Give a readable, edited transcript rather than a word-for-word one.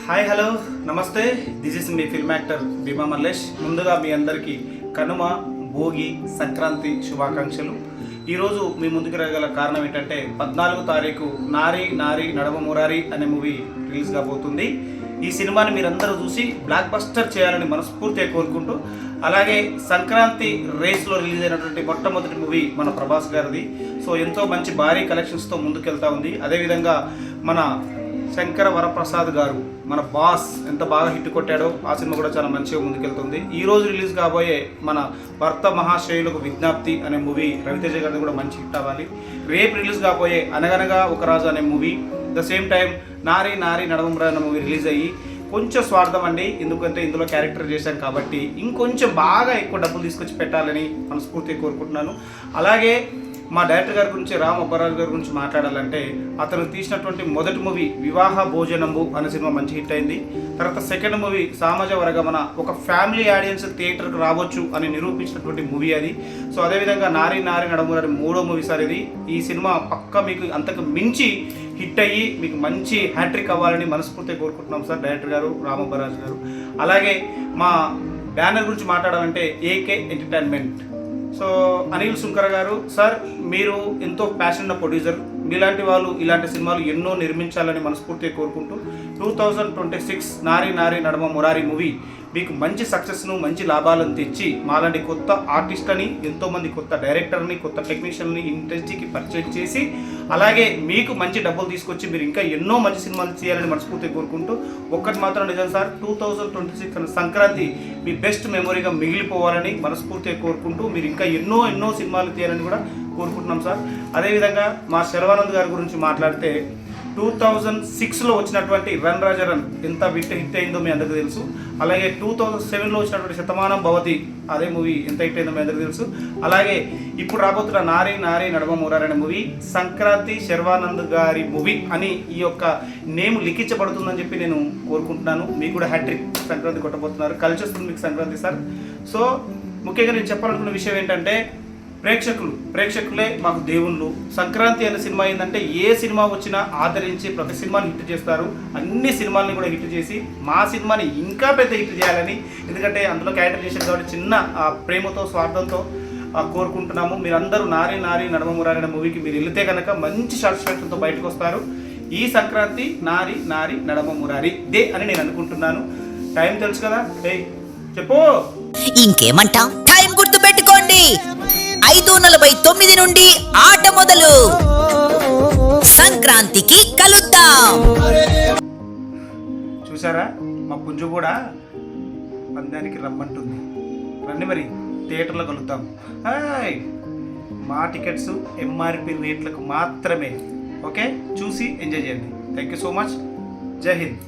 Hi hello namaste, this is me film actor Bhima Mallesh. ముందుగా మీ అందరికీ కనుమ, భోగి, సంక్రాంతి శుభాకాంక్షలు. ఈరోజు మీ ముందుకు రాగల కారణం ఏంటంటే 14వ తారీఖు నారీ నారీ నడమ మురారి అనే మూవీ రిలీజ్ కాబోతుంది. ఈ సినిమాని మీరందరూ చూసి బ్లాక్ బస్టర్ చేయాలని మనస్ఫూర్తిగా కోరుకుంటూ, అలాగే సంక్రాంతి రేస్లో రిలీజ్ అయినటువంటి మొట్టమొదటి మూవీ మన ప్రభాస్ గారిది. సో ఎంతో మంచి భారీ కలెక్షన్స్తో ముందుకెళ్తా ఉంది. అదేవిధంగా మన శంకర వరప్రసాద్ గారు, మన బాస్ ఎంత బాగా హిట్ కొట్టాడో ఆ సినిమా కూడా చాలా మంచిగా ముందుకెళ్తుంది. ఈ రోజు రిలీజ్ కాబోయే మన భర్త మహాశయులకు విజ్ఞప్తి అనే మూవీ రవితేజ గారిది కూడా మంచి హిట్ అవ్వాలి. రేపు రిలీజ్ కాబోయే అనగనగా ఒక రాజు అనే మూవీ, ద సేమ్ టైం నారీ నారీ నడవమురా అనే మూవీ రిలీజ్ అయ్యి కొంచెం స్వార్థం అండి, ఎందుకంటే ఇందులో క్యారెక్టర్ చేశాం కాబట్టి ఇంకొంచెం బాగా ఎక్కువ డబ్బులు తీసుకొచ్చి పెట్టాలని మనస్ఫూర్తిగా కోరుకుంటున్నాను. అలాగే మా డైరెక్టర్ గారి గురించి, రామ్ అబ్బరాజు గారి గురించి మాట్లాడాలంటే, అతను తీసినటువంటి మొదటి మూవీ వివాహ భోజనంబు అనే సినిమా మంచి హిట్ అయింది. తర్వాత సెకండ్ మూవీ సామాజ వర్గమన ఒక ఫ్యామిలీ ఆడియన్స్ థియేటర్కి రావచ్చు అని నిరూపించినటువంటి మూవీ అది. సో అదేవిధంగా నారీ నారీ నడమురారి మూడో మూవీ సార్ ఇది. ఈ సినిమా పక్క మీకు అంతకు మించి హిట్ అయ్యి మీకు మంచి హ్యాట్రిక్ అవ్వాలని మనస్ఫూర్తిగా కోరుకుంటున్నాం సార్ డైరెక్టర్ గారు, రామ్ అబ్బరాజు గారు. అలాగే మా బ్యానర్ గురించి మాట్లాడాలంటే AK entertainment. So Anil Sunkara గారు సార్, మీరు ఎంతో ప్యాషన్ ఉన్న ప్రొడ్యూసర్, మీలాంటి వాళ్ళు ఇలాంటి సినిమాలు ఎన్నో నిర్మించాలని మనస్ఫూర్తిగా కోరుకుంటూ 2026 నారీ నారీ నడమ మురారి మూవీ మీకు మంచి సక్సెస్ను, మంచి లాభాలను తెచ్చి మాలాంటి కొత్త ఆర్టిస్ట్ని, ఎంతోమంది కొత్త డైరెక్టర్ని, కొత్త టెక్నీషియన్ని ఇండస్ట్రీకి పర్చేజ్ చేసి, అలాగే మీకు మంచి డబ్బులు తీసుకొచ్చి మీరు ఇంకా ఎన్నో మంచి సినిమాలు చేయాలని మనస్ఫూర్తిగా కోరుకుంటూ, ఒక్కటి మాత్రం నిజం సార్, 2026 సంక్రాంతి మీ బెస్ట్ మెమొరీగా మిగిలిపోవాలని మనస్ఫూర్తిగా కోరుకుంటూ, మీరు ఇంకా ఎన్నో సినిమాలు తీయాలని కూడా కోరుకుంటున్నాం సార్. అదేవిధంగా మా శర్వానంద్ గారి గురించి మాట్లాడితే 2006లో వచ్చినటువంటి రన్ రాజ రన్ ఎంత హిట్ అయిందో మీ అందరికీ తెలుసు. అలాగే 2007లో వచ్చినటువంటి శతమానం భవతి అదే మూవీ ఎంత హిట్ అయిందో మీ అందరికీ తెలుసు. అలాగే ఇప్పుడు రాబోతున్న నారీ నారీ నడమ మురారి అనే మూవీ శంక్రాంతి శర్వానంద్ గారి మూవీ అని ఈ యొక్క నేమ్ లిఖించబడుతుందని చెప్పి నేను కోరుకుంటున్నాను. మీకు కూడా హ్యాట్రిక్ సంక్రాంతి కొట్టబోతున్నారు, కలిసి వస్తుంది మీకు సంక్రాంతి సార్. సో ముఖ్యంగా నేను చెప్పాలనుకున్న విషయం ఏంటంటే, ప్రేక్షకులే మాకు దేవుళ్ళు. సంక్రాంతి అనే సినిమా ఏంటంటే, ఏ సినిమా వచ్చినా ఆదరించి ప్రతి సినిమాని హిట్ చేస్తారు. అన్ని సినిమాలని కూడా హిట్ చేసి మా సినిమాని ఇంకా పెద్ద హిట్ చేయాలని, ఎందుకంటే అందులో క్యారెక్టర్ చేశారు కాబట్టి చిన్న ప్రేమతో, స్వార్థంతో కోరుకుంటున్నాము. మీరందరూ నారీ నారీ నడమ మురారి అనే మూవీకి మీరు వెళితే కనుక మంచి సాటిస్ఫాక్షన్తో బయటకు వస్తారు. ఈ సంక్రాంతి నారీ నారీ నడమ మురారి డే అని నేను అనుకుంటున్నాను. టైం తెలుసు కదా, చెప్పు ఇంకేమంటాం. టైం గుర్తు పెట్టుకోండి, 5:49 నుండి ఆట మొదలు. సంక్రాంతికి కలుద్దాం. చూసారా, మా పుంజు కూడా పందానికి రమ్మంటుంది. రండి మరి, థియేటర్లో కలుద్దాం. మా టికెట్స్ ఎంఆర్పి రేట్లకు మాత్రమే. ఓకే, చూసి ఎంజాయ్ చేయండి. Thank you so much. జై హింద్.